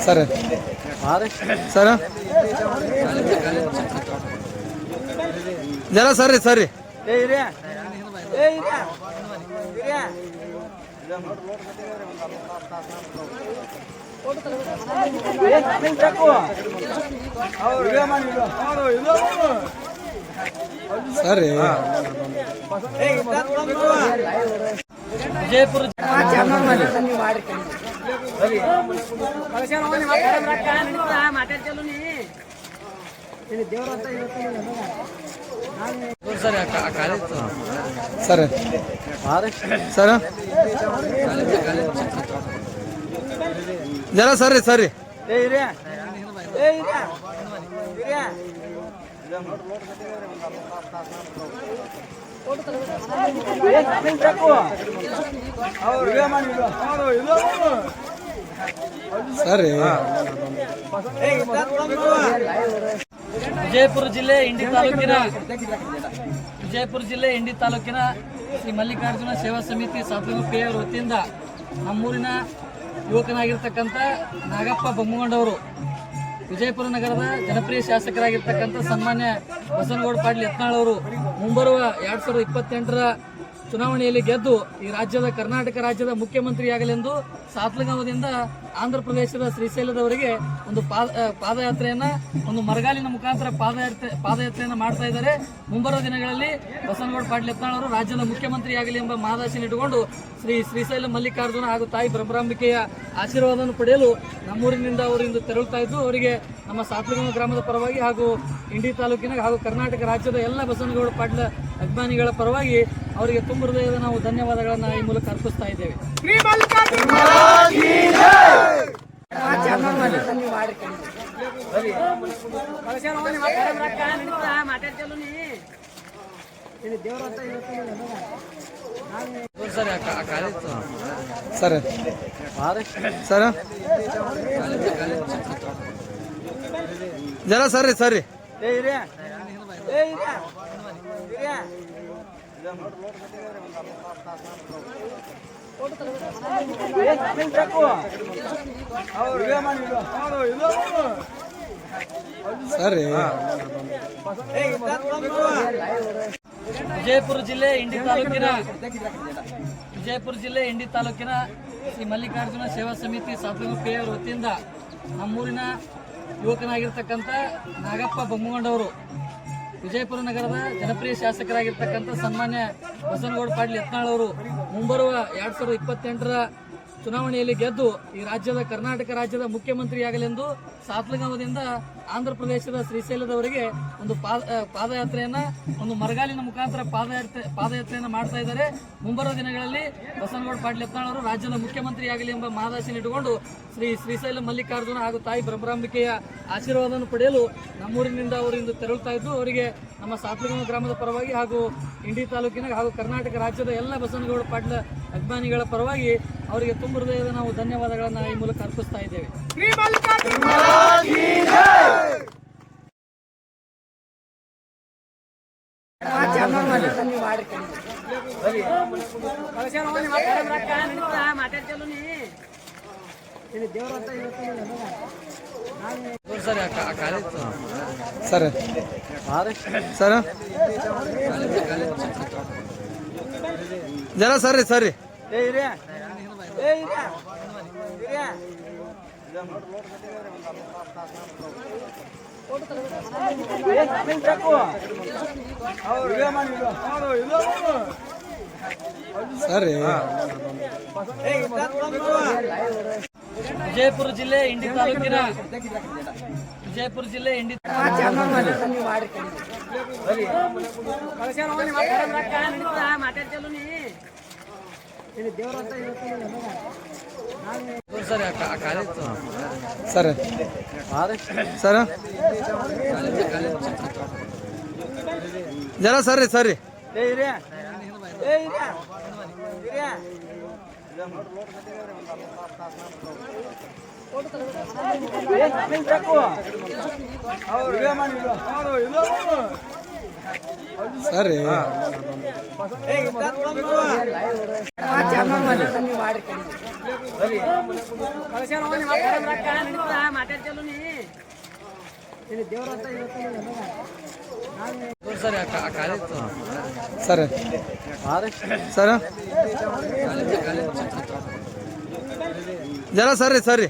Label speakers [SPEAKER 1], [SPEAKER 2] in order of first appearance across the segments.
[SPEAKER 1] Sir sir ಜರ ಸರಿ ಸರಿ ಸರಿ
[SPEAKER 2] ವಿಜಯಪುರ
[SPEAKER 1] ಸರ್ ಸರ್ ಜರ ಸರಿ ಸರಿ ಸರಿ
[SPEAKER 2] ವಿಜಯಪುರ ಜಿಲ್ಲೆ ಇಂಡಿ ತಾಲೂಕಿನ ಶ್ರೀ ಮಲ್ಲಿಕಾರ್ಜುನ ಸೇವಾ ಸಮಿತಿ ಸಾತ್ವಿಕ ಪೇಯವರ ವತಿಯಿಂದ ನಮ್ಮೂರಿನ ಯುವಕನಾಗಿರ್ತಕ್ಕಂಥ ನಾಗಪ್ಪ ಬೊಮ್ಮಗೊಂಡವರು ವಿಜಯಪುರ ನಗರದ ಜನಪ್ರಿಯ ಶಾಸಕರಾಗಿರ್ತಕ್ಕಂಥ ಸನ್ಮಾನ್ಯ ಬಸನಗೌಡ ಪಾಟೀಲ್ ಯತ್ನಾಳ್ ಅವರು ಮುಂಬರುವ 2028ರ ಚುನಾವಣೆಯಲ್ಲಿ ಗೆದ್ದು ಈ ಕರ್ನಾಟಕ ರಾಜ್ಯದ ಮುಖ್ಯಮಂತ್ರಿಯಾಗಲೆಂದು ಸಾತ್ಲಗಾಂವದಿಂದ ಆಂಧ್ರ ಪ್ರದೇಶದ ಶ್ರೀಶೈಲದವರೆಗೆ ಒಂದು ಪಾದಯಾತ್ರೆಯನ್ನ ಒಂದು ಮರಗಾಲಿನ ಮುಖಾಂತರ ಪಾದಯಾತ್ರೆಯನ್ನ ಮಾಡ್ತಾ ಇದ್ದಾರೆ. ಮುಂಬರುವ ದಿನಗಳಲ್ಲಿ ಬಸನಗೌಡ ಪಾಟೀಲ್ ಯತ್ನಾಳ್ ಅವರು ರಾಜ್ಯದ ಮುಖ್ಯಮಂತ್ರಿಯಾಗಲಿ ಎಂಬ ಮಹದಾಸೆಯನ್ನು ಇಟ್ಟುಕೊಂಡು ಶ್ರೀಶೈಲ ಮಲ್ಲಿಕಾರ್ಜುನ ಹಾಗೂ ತಾಯಿ ಬ್ರಹ್ಮರಾಂಬಿಕೆಯ ಆಶೀರ್ವಾದವನ್ನು ಪಡೆಯಲು ನಮ್ಮೂರಿನಿಂದ ಅವರು ಇಂದು ತೆರಳುತ್ತಾ ಇದ್ದು, ಅವರಿಗೆ ನಮ್ಮ ಸಾತ್ಲಗಾಂವ ಗ್ರಾಮದ ಪರವಾಗಿ ಹಾಗೂ ಇಂಡಿ ತಾಲೂಕಿನ ಹಾಗೂ ಕರ್ನಾಟಕ ರಾಜ್ಯದ ಎಲ್ಲ ಬಸನಗೌಡ ಪಾಟೀಲ್ ಅಭಿಮಾನಿಗಳ ಪರವಾಗಿ ಅವರಿಗೆ ತುಂಬ ಹೃದಯದ ನಾವು ಧನ್ಯವಾದಗಳನ್ನು ಈ ಮೂಲಕ ಅರ್ಪಿಸ್ತಾ ಇದ್ದೇವೆ.
[SPEAKER 1] ಸರ್ ಸರ್ ಜರ ಸರಿ ಸರಿ ಸರಿ
[SPEAKER 2] ವಿಜಯಪುರ ಜಿಲ್ಲೆ ಇಂಡಿ ತಾಲೂಕಿನ ಶ್ರೀ ಮಲ್ಲಿಕಾರ್ಜುನ ಸೇವಾ ಸಮಿತಿ ಸಾತ್ವಿಕ ಪೇಯವರ ವತಿಯಿಂದ ನಮ್ಮೂರಿನ ಯುವಕನಾಗಿರ್ತಕ್ಕಂಥ ನಾಗಪ್ಪ ಬೊಮ್ಮಗೊಂಡವರು ವಿಜಯಪುರ ನಗರದ ಜನಪ್ರಿಯ ಶಾಸಕರಾಗಿರ್ತಕ್ಕಂಥ ಸನ್ಮಾನ್ಯ ಬಸನಗೌಡ ಪಾಟೀಲ್ ಯತ್ನಾಳ್ ಅವರು ಮುಂಬರುವ 2028ರ ಚುನಾವಣೆಯಲ್ಲಿ ಗೆದ್ದು ಈ ಕರ್ನಾಟಕ ರಾಜ್ಯದ ಮುಖ್ಯಮಂತ್ರಿಯಾಗಲೆಂದು ಸಾತ್ಲಗಾಂವದಿಂದ ಆಂಧ್ರ ಪ್ರದೇಶದ ಶ್ರೀಶೈಲದವರೆಗೆ ಒಂದು ಪಾದಯಾತ್ರೆಯನ್ನ ಒಂದು ಮರಗಾಲಿನ ಮುಖಾಂತರ ಪಾದಯಾತ್ರೆಯನ್ನ ಮಾಡ್ತಾ ಇದ್ದಾರೆ. ಮುಂಬರುವ ದಿನಗಳಲ್ಲಿ ಬಸನಗೌಡ ಪಾಟೀಲ್ ಯತ್ನಾಳ್ ಅವರು ರಾಜ್ಯದ ಮುಖ್ಯಮಂತ್ರಿಯಾಗಲಿ ಎಂಬ ಮಹದಾಸೆಯನ್ನು ಇಟ್ಟುಕೊಂಡು ಶ್ರೀಶೈಲ ಮಲ್ಲಿಕಾರ್ಜುನ ಹಾಗೂ ತಾಯಿ ಬ್ರಹ್ಮರಾಂಬಿಕೆಯ ಆಶೀರ್ವಾದವನ್ನು ಪಡೆಯಲು ನಮ್ಮೂರಿನಿಂದ ಅವರು ಇಂದು ತೆರಳುತ್ತಾ ಇದ್ದು, ಅವರಿಗೆ ನಮ್ಮ ಸಾತ್ಲಗಾಂವ ಗ್ರಾಮದ ಪರವಾಗಿ ಹಾಗೂ ಇಂಡಿ ತಾಲೂಕಿನ ಹಾಗೂ ಕರ್ನಾಟಕ ರಾಜ್ಯದ ಎಲ್ಲ ಬಸನಗೌಡ ಪಾಟೀಲ್ ಅಭಿಮಾನಿಗಳ ಪರವಾಗಿ ಅವರಿಗೆ ತುಂಬ ಹೃದಯದ ನಾವು ಧನ್ಯವಾದಗಳನ್ನು ಈ ಮೂಲಕ ಅರ್ಪಿಸ್ತಾ ಇದ್ದೇವೆ.
[SPEAKER 1] ಸರ್ ಸರ್ ಜರ ಸರಿ ಸರಿ ಸರಿ
[SPEAKER 2] ವಿಜಯಪುರ ಜಿಲ್ಲೆ ಇಂಡಿ
[SPEAKER 1] ಸರ್ ಸರ್ ಜರ ಸರಿ ಸರಿ ಸರಿ
[SPEAKER 2] ಸರಿ ಆ ಕಾಲೇಜ್
[SPEAKER 1] ಸರಿ ಸರ್ ಜರ ಸರ್ರಿ ಸರ್ರಿ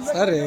[SPEAKER 1] ಸರಿ